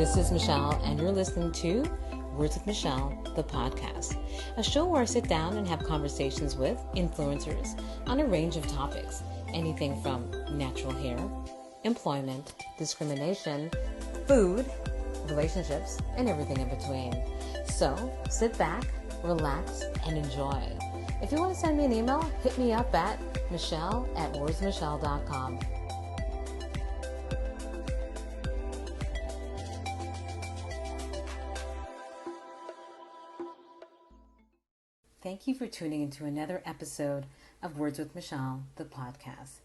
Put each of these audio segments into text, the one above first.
This is Michelle, and you're listening to Words with Michelle, the podcast, a show where I sit down and have conversations with influencers on a range of topics, anything from natural hair, employment, discrimination, food, relationships, and everything in between. So sit back, relax, and enjoy. If you want to send me an email, hit me up at michelle@wordsmichelle.com. Thank you for tuning into another episode of Words with Michelle, the podcast.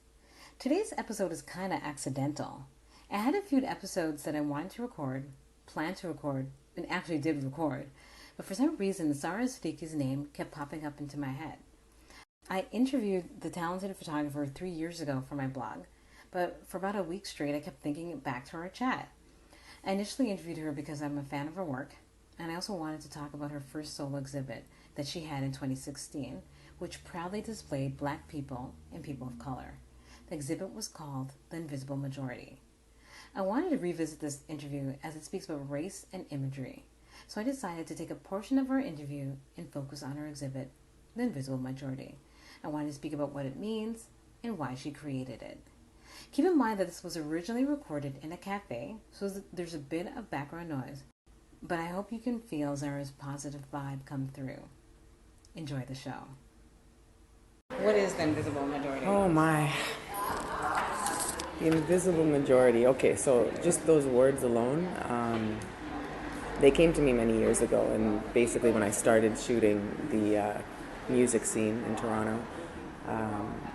Today's episode is kind of accidental. I had a few episodes that I wanted to record, planned to record, and actually did record, but for some reason, Zahra Siddiqui's name kept popping up into my head. I interviewed the talented photographer 3 years ago for my blog, but for about a week straight, I kept thinking back to our chat. I initially interviewed her because I'm a fan of her work, and I also wanted to talk about her first solo exhibit that she had in 2016, which proudly displayed Black people and people of color. The exhibit was called The Invisible Majority. I wanted to revisit this interview as it speaks about race and imagery, so I decided to take a portion of our interview and focus on her exhibit, The Invisible Majority. I wanted to speak about what it means and why she created it. Keep in mind that this was originally recorded in a cafe, so there's a bit of background noise, but I hope you can feel Zahra's positive vibe come through. Enjoy the show. What is the invisible majority? Oh my. The invisible majority. Okay, so just those words alone, they came to me many years ago, and basically when I started shooting the music scene in Toronto,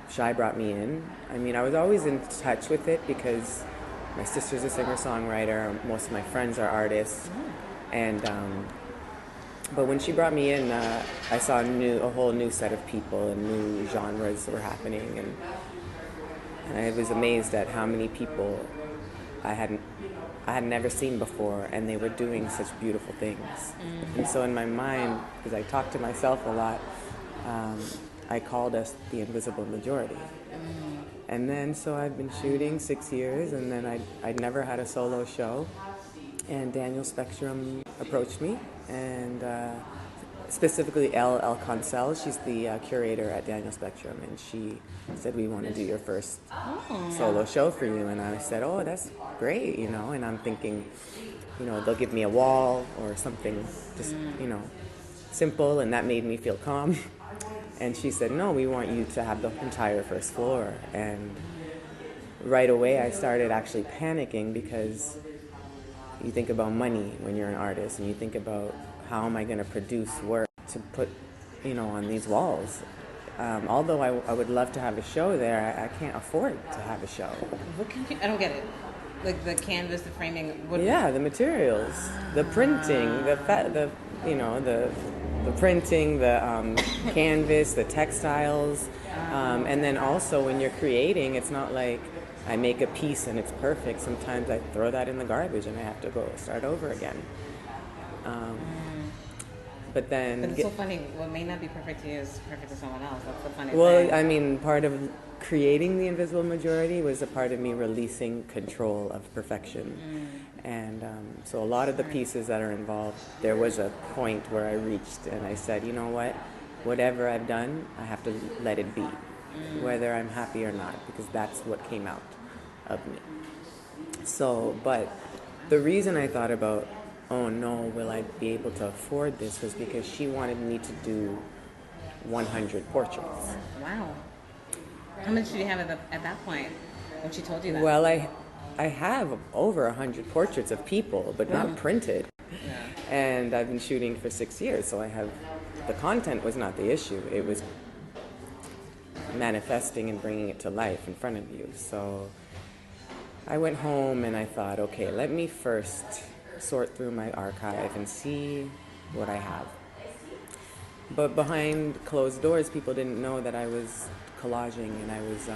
Shai brought me in. I mean, I was always in touch with it because my sister's a singer-songwriter, most of my friends are artists, and but when she brought me in, I saw a whole new set of people and new genres were happening, and I was amazed at how many people I had never seen before, and they were doing such beautiful things. Mm-hmm. And so in my mind, because I talk to myself a lot, I called us the invisible majority. Mm-hmm. And then so I've been shooting 6 years, and then I'd never had a solo show. And Daniel Spectrum approached me, and specifically Elle Concel, she's the curator at Daniel Spectrum, and she said, we want to do your first solo show for you. And I said, oh, that's great, and I'm thinking, they'll give me a wall or something just, simple, and that made me feel calm. And she said, no, we want you to have the entire first floor. And right away I started actually panicking because you think about money when you're an artist, and you think about how am I going to produce work to put, on these walls. Although I would love to have a show there, I can't afford to have a show. I don't get it. Like the canvas, the framing. Yeah, the materials, the printing, the printing, the canvas, the textiles, and then also when you're creating, it's not like I make a piece and it's perfect. Sometimes I throw that in the garbage and I have to go start over again. But it's so funny. What may not be perfect to you is perfect to someone else. That's the funny thing. Well, I mean, part of creating the invisible majority was a part of me releasing control of perfection. And so a lot of the pieces that are involved, there was a point where I reached and I said, you know what? Whatever I've done, I have to let it be. Whether I'm happy or not, because that's what came out of me. So, but the reason I thought about, oh no, will I be able to afford this, was because she wanted me to do 100 portraits. Wow. How much did you have at that point when she told you that? Well, I have over 100 portraits of people, but not printed. Yeah. And I've been shooting for 6 years, so the content was not the issue. It was manifesting and bringing it to life in front of you. So I went home and I thought, okay, let me first sort through my archive and see what I have. But behind closed doors, people didn't know that I was collaging, and I was,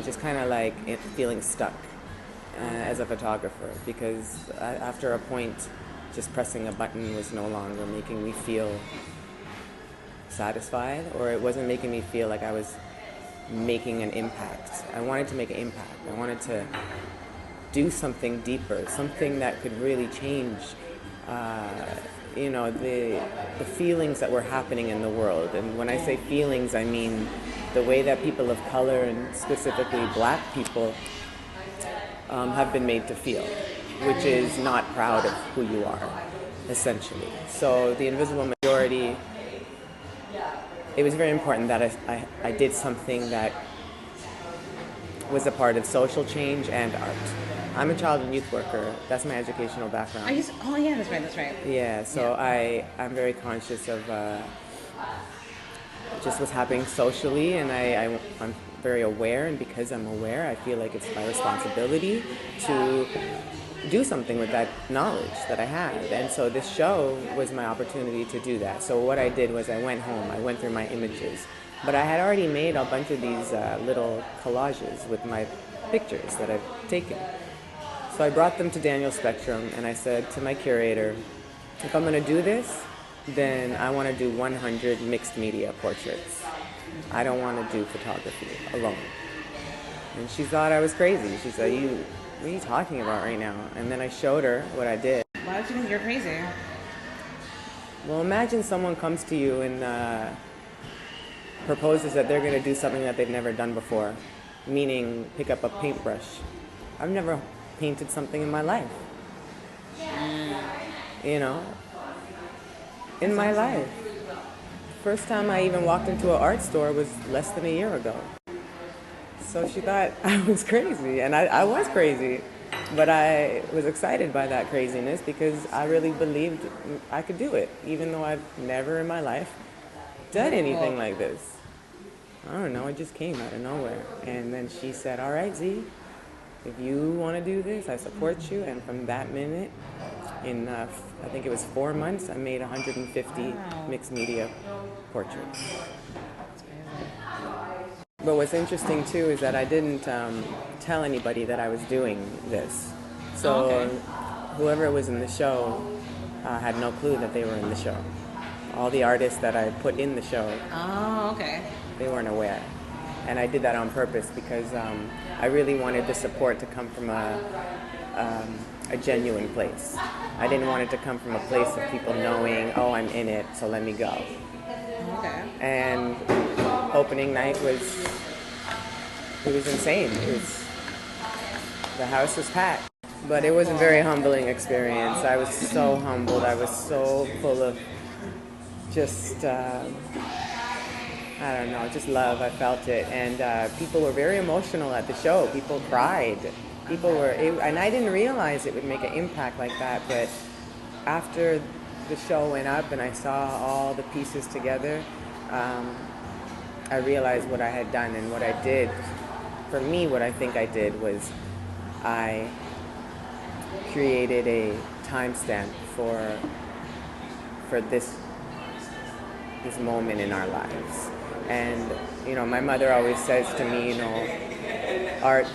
just kind of like feeling stuck as a photographer, because after a point, just pressing a button was no longer making me feel satisfied, or it wasn't making me feel like I was making an impact. I wanted to make an impact. I wanted to do something deeper, something that could really change, the feelings that were happening in the world. And when I say feelings, I mean the way that people of color, and specifically black people, have been made to feel, which is not proud of who you are, essentially. So the invisible majority, it was very important that I did something that was a part of social change and art. I'm a child and youth worker. That's my educational background. That's right. Yeah, so I'm very conscious of just what's happening socially, and I'm very aware, and because I'm aware, I feel like it's my responsibility to do something with that knowledge that I have. And so this show was my opportunity to do that. So what I did was I went home, I went through my images, but I had already made a bunch of these little collages with my pictures that I've taken. So I brought them to Daniel Spectrum, and I said to my curator, if I'm going to do this, then I want to do 100 mixed media portraits. I don't want to do photography alone. And she thought I was crazy. She said, what are you talking about right now? And then I showed her what I did. Why would you think you're crazy? Well, imagine someone comes to you and proposes that they're going to do something that they've never done before, meaning pick up a paintbrush. I've never painted something in my life. In my life. First time I even walked into an art store was less than a year ago. So she thought I was crazy, and I was crazy. But I was excited by that craziness because I really believed I could do it, even though I've never in my life done anything like this. I don't know, it just came out of nowhere. And then she said, all right, Z, if you want to do this, I support you. And from that minute, in I think it was 4 months, I made 150 mixed media portraits. But what's interesting too is that I didn't tell anybody that I was doing this. So whoever was in the show had no clue that they were in the show. All the artists that I put in the show, they weren't aware. And I did that on purpose because I really wanted the support to come from a genuine place. I didn't want it to come from a place of people knowing, oh, I'm in it, so let me go. And opening night was insane. The house was packed. But it was a very humbling experience. I was so humbled. I was so full of just, just love. I felt it. And people were very emotional at the show. People cried. And I didn't realize it would make an impact like that. But after the show went up and I saw all the pieces together, I realized what I had done. And what I did, for me, what I think I did was I created a timestamp for this moment in our lives. And my mother always says to me, art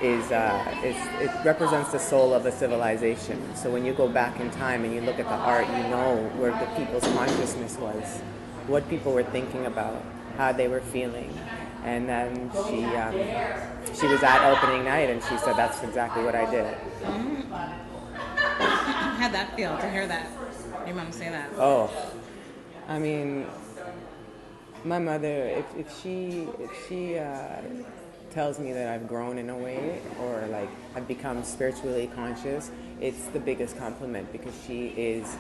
it represents the soul of a civilization. So when you go back in time and you look at the art, you know where the people's consciousness was, what people were thinking about, how they were feeling. And then she was at opening night and she said, that's exactly what I did. How'd that feel to hear that? Your mom say that? Oh, I mean, my mother, if she tells me that I've grown in a way or like I've become spiritually conscious, it's the biggest compliment because she is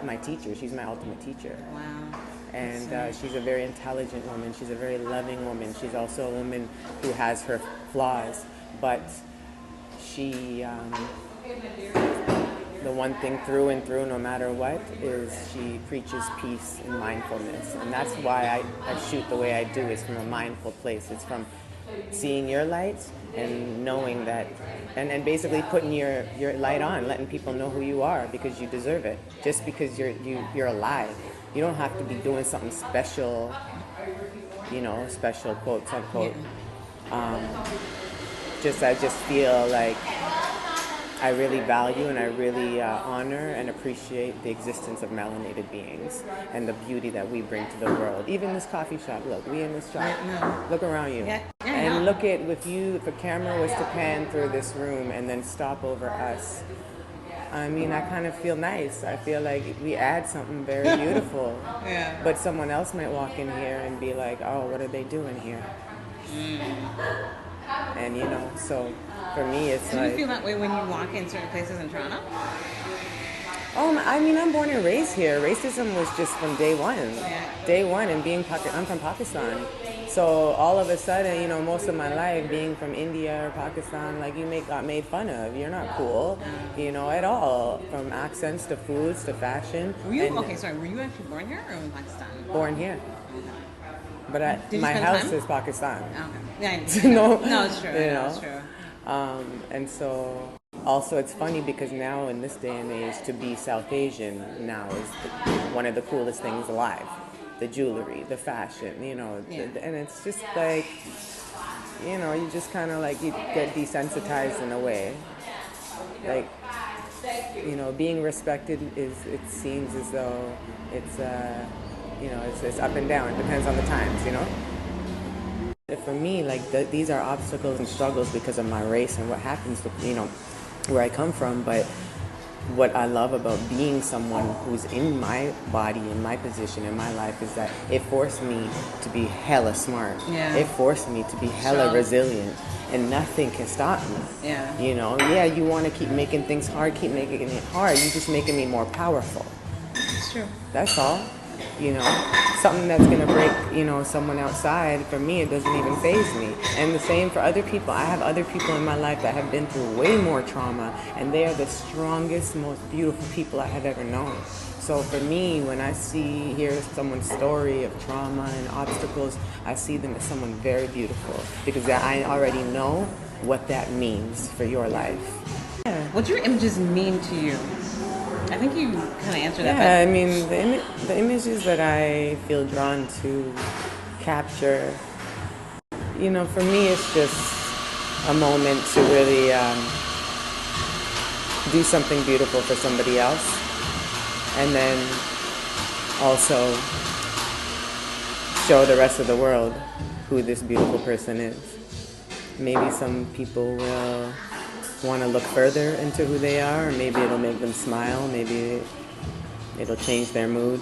my teacher. She's my ultimate teacher. Wow. And she's a very intelligent woman. She's a very loving woman. She's also a woman who has her flaws, but she, the one thing through and through, no matter what, is she preaches peace and mindfulness. And that's why I shoot the way I do. It's from a mindful place. It's from seeing your light and knowing that, and basically putting your light on, letting people know who you are because you deserve it. Just because you're alive. You don't have to be doing something special, special quotes unquote. I just feel like I really value and I really honor and appreciate the existence of melanated beings and the beauty that we bring to the world. Even this coffee shop, look, we in this shop. Look around you. And look at, if a camera was to pan through this room and then stop over us, I mean, I kind of feel nice. I feel like we add something very beautiful. But someone else might walk in here and be like, oh, what are they doing here? And, you know, so for me, it's Do you feel that way when you walk in certain places in Toronto? Oh, I mean, I'm born and raised here. Racism was just from day one. Day one, and I'm from Pakistan. So all of a sudden, you know, most of my life being from India or Pakistan, like got made fun of. You're not cool, you know, at all. From accents to foods to fashion. Were you Were you actually born here or in Pakistan? Born here. But my house is Pakistan. Okay. Yeah. No, it's true. You know? It's true. And so, also it's funny because now in this day and age, to be South Asian now is one of the coolest things alive. The jewelry, the fashion, you know, and it's just like, you know, you just kind of like, you get desensitized in a way. Like, you know, being respected it seems as though it's, you know, it's up and down. It depends on the times, you know. For me, like, these are obstacles and struggles because of my race and what happens to, you know, where I come from. But what I love about being someone who's in my body, in my position, in my life, is that it forced me to be hella smart. It forced me to be hella resilient. And nothing can stop me. You know, you want to keep making things hard, keep making it hard. You're just making me more powerful. It's true. That's all. You know, something that's going to break, you know, someone outside, for me, it doesn't even faze me. And the same for other people. I have other people in my life that have been through way more trauma, and they are the strongest, most beautiful people I have ever known. So for me, when I hear someone's story of trauma and obstacles, I see them as someone very beautiful because I already know what that means for your life. What do your images mean to you? I think you kind of answered that. Yeah, I mean, the images that I feel drawn to capture, you know, for me it's just a moment to really do something beautiful for somebody else. And then also show the rest of the world who this beautiful person is. Maybe some people will want to look further into who they are, or maybe it'll make them smile, maybe it'll change their mood.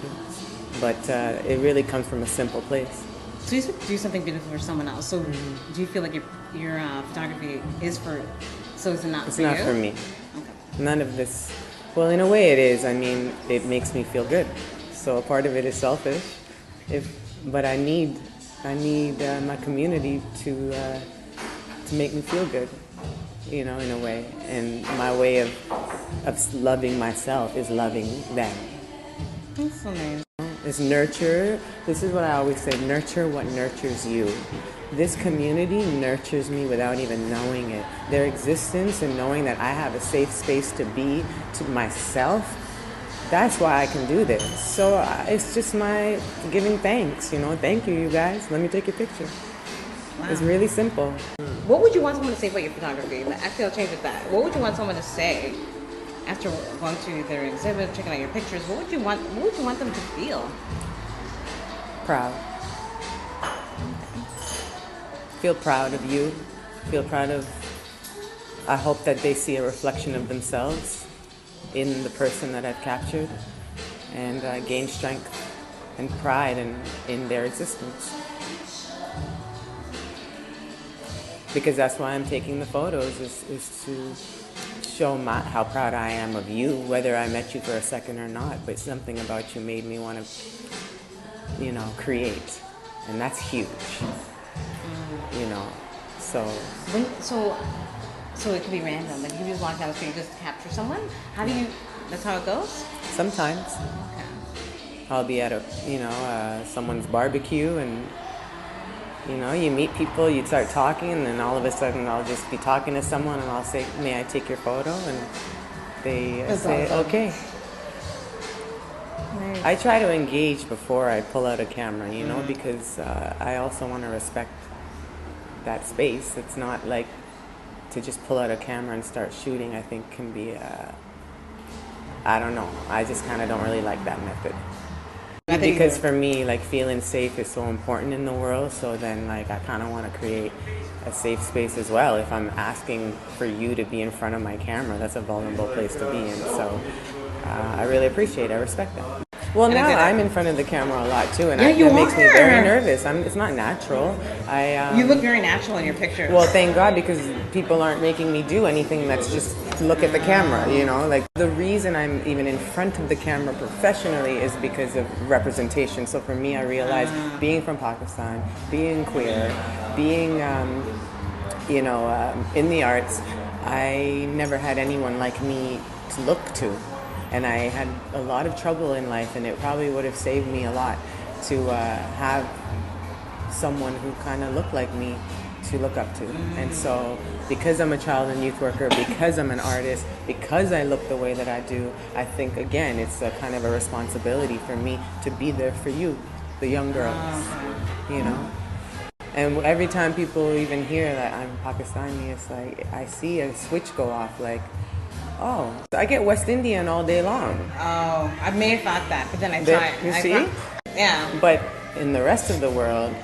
But it really comes from a simple place. So you do something beautiful for someone else. So do you feel like your photography is for, so it's not for you? It's not for me. Okay. None of this. Well, in a way it is. I mean, it makes me feel good. So a part of it is selfish. But I need my community to make me feel good, you know, in a way. And my way of loving myself is loving them. That's so nice. It's nurture. This is what I always say, nurture what nurtures you. This community nurtures me without even knowing it. Their existence and knowing that I have a safe space to be to myself, that's why I can do this. So it's just my giving thanks, you know. Thank you, you guys. Let me take your picture. Wow. It's really simple. What would you want someone to say about your photography? Actually, I'll change it that. What would you want someone to say after going to their exhibit, checking out your pictures? What would you want them to feel? Proud. Feel proud of you. Feel proud of. I hope that they see a reflection of themselves in the person that I've captured, and gain strength and pride in their existence. Because that's why I'm taking the photos, is to show how proud I am of you, whether I met you for a second or not, but something about you made me want to, you know, create. And that's huge, you know, so Sometimes. Okay. I'll be at someone's barbecue, and you know, you meet people, you start talking, and then all of a sudden I'll just be talking to someone and I'll say, may I take your photo? And they say, awesome. Okay. Nice. I try to engage before I pull out a camera, you know, because I also want to respect that space. It's not like, to just pull out a camera and start shooting, I think can be, I don't know. I just kind of don't really like that method. Because for me, like, feeling safe is so important in the world. So then, like, I kind of want to create a safe space as well. If I'm asking for you to be in front of my camera, that's a vulnerable place to be in. So I really appreciate it. I respect that. Well, now I'm in front of the camera a lot too, and it makes me very nervous. It's not natural. You look very natural in your pictures. Well, thank God, because people aren't making me do anything that's just look at the camera, you know? Like, the reason I'm even in front of the camera professionally is because of representation. So for me, I realized being from Pakistan, being queer, being, in the arts, I never had anyone like me to look to. And I had a lot of trouble in life, and it probably would have saved me a lot to have someone who kind of looked like me to look up to. And so because I'm a child and youth worker, because I'm an artist, because I look the way that I do, I think, again, it's a kind of a responsibility for me to be there for you, the young girls, you know? And every time people even hear that I'm Pakistani, it's like I see a switch go off, like, oh, I get West Indian all day long. Oh, I may have thought that, but then I tried. You see? Yeah. But in the rest of the world,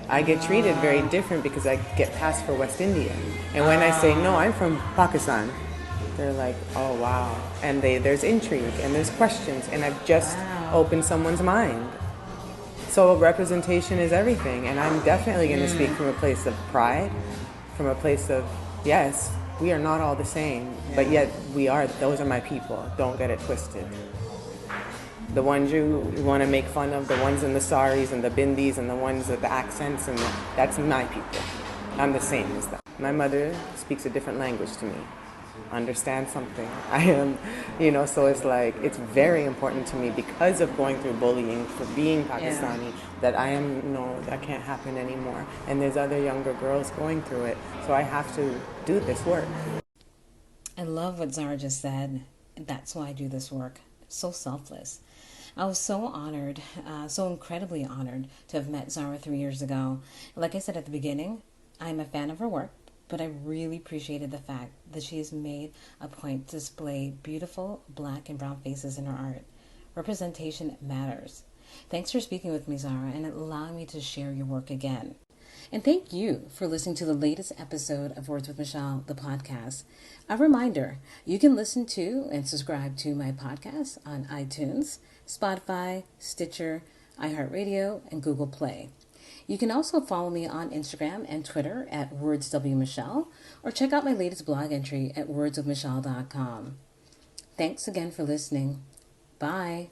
I get treated very different because I get passed for West Indian. And when I say, no, I'm from Pakistan, they're like, oh, wow. And there's intrigue and there's questions, and I've just opened someone's mind. So representation is everything, and I'm definitely going to speak from a place of pride, from a place of, yes, we are not all the same, but yet we are. Those are my people. Don't get it twisted. The ones you want to make fun of, the ones in the saris and the bindis and the ones with the accents, and that's my people. I'm the same as them. My mother speaks a different language to me. Understand something. I am, so it's like, it's very important to me because of going through bullying for being Pakistani, that I am, that can't happen anymore. And there's other younger girls going through it. So I have to do this work. I love what Zahra just said. That's why I do this work. So selfless. I was so honored, so incredibly honored to have met Zahra 3 years ago. Like I said at the beginning, I'm a fan of her work, but I really appreciated the fact that she has made a point to display beautiful black and brown faces in her art. Representation matters. Thanks for speaking with me, Zahra, and allowing me to share your work again. And thank you for listening to the latest episode of Words with Michelle, the podcast. A reminder, you can listen to and subscribe to my podcast on iTunes, Spotify, Stitcher, iHeartRadio, and Google Play. You can also follow me on Instagram and Twitter at WordsWMichelle, or check out my latest blog entry at wordswithmichelle.com. Thanks again for listening. Bye.